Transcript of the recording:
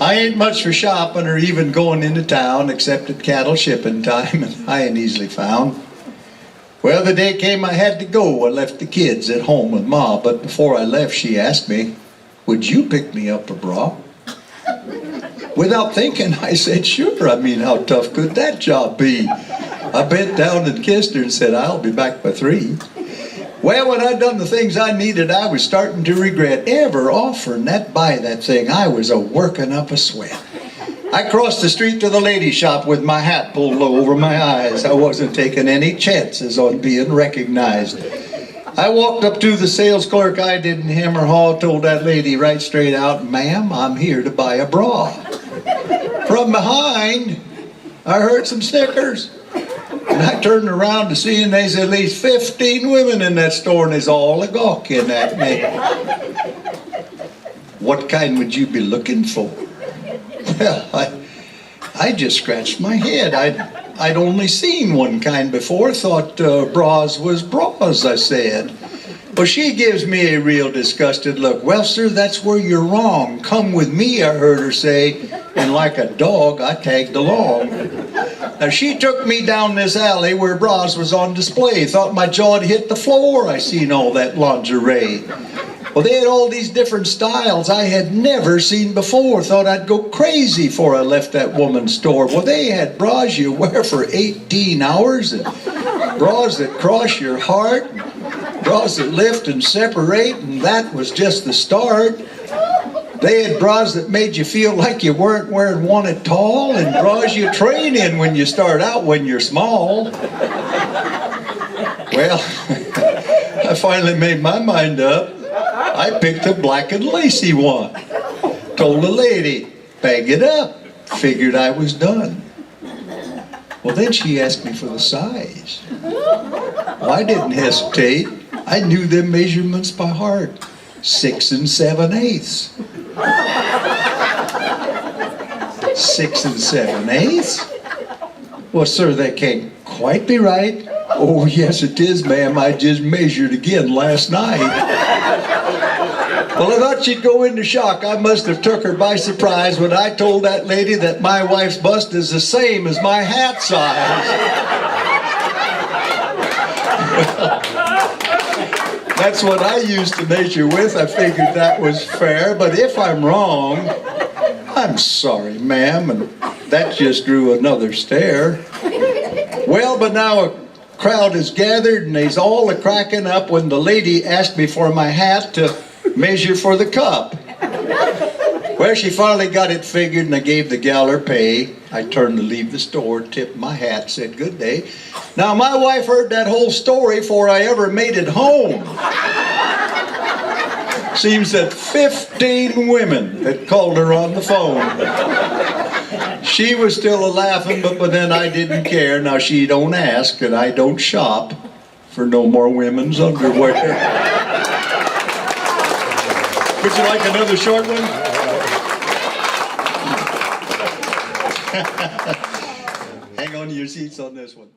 I ain't much for shopping or even going into town except at cattle shipping time, and I ain't easily found. Well, the day came I had to go. I left the kids at home with Ma, but before I left she asked me, "Would you pick me up a bra?" Without thinking, I said, "Sure." I mean, how tough could that job be? I bent down and kissed her and said, "I'll be back by 3. Well, when I'd done the things I needed, I was starting to regret ever offering that thing. I was a-working up a sweat. I crossed the street to the lady shop with my hat pulled low over my eyes. I wasn't taking any chances on being recognized. I walked up to the sales clerk. I didn't hem or haw, told that lady right straight out, "Ma'am, I'm here to buy a bra." From behind, I heard some snickers. And I turned around to see, and there's at least 15 women in that store, and there's all a gawking at me. "What kind would you be looking for?" Well, I just scratched my head. I'd only seen one kind before, thought bras was bras, I said. Well, she gives me a real disgusted look. "Well, sir, that's where you're wrong. Come with me," I heard her say, and like a dog, I tagged along. Now, she took me down this alley where bras was on display. Thought my jaw'd hit the floor. I seen all that lingerie. Well, they had all these different styles I had never seen before. Thought I'd go crazy before I left that woman's store. Well, they had bras you wear for 18 hours, and bras that cross your heart, bras that lift and separate, and that was just the start. They had bras that made you feel like you weren't wearing one at all, and bras you train in when you start out when you're small. Well, I finally made my mind up. I picked a black and lacy one. Told the lady, "Bag it up." Figured I was done. Well, then she asked me for the size. Well, I didn't hesitate. I knew them measurements by heart. 6 7/8. 6 7/8? Well, sir, that can't quite be right. "Oh, yes, it is, ma'am. I just measured again last night." Well, I thought she'd go into shock. I must have took her by surprise when I told that lady that my wife's bust is the same as my hat size. That's what I used to measure with. I figured that was fair, but if I'm wrong, "I'm sorry, ma'am," and that just drew another stare. Well, but now a crowd is gathered, and they's all a-cracking up when the lady asked me for my hat to measure for the cup. Well, she finally got it figured, and I gave the gal her pay. I turned to leave the store, tipped my hat, said good day. Now, my wife heard that whole story before I ever made it home. Seems that 15 women had called her on the phone. She was still a-laughing, but then I didn't care. Now, she don't ask, and I don't shop for no more women's underwear. Would you like another short one? Hang on to your seats on this one.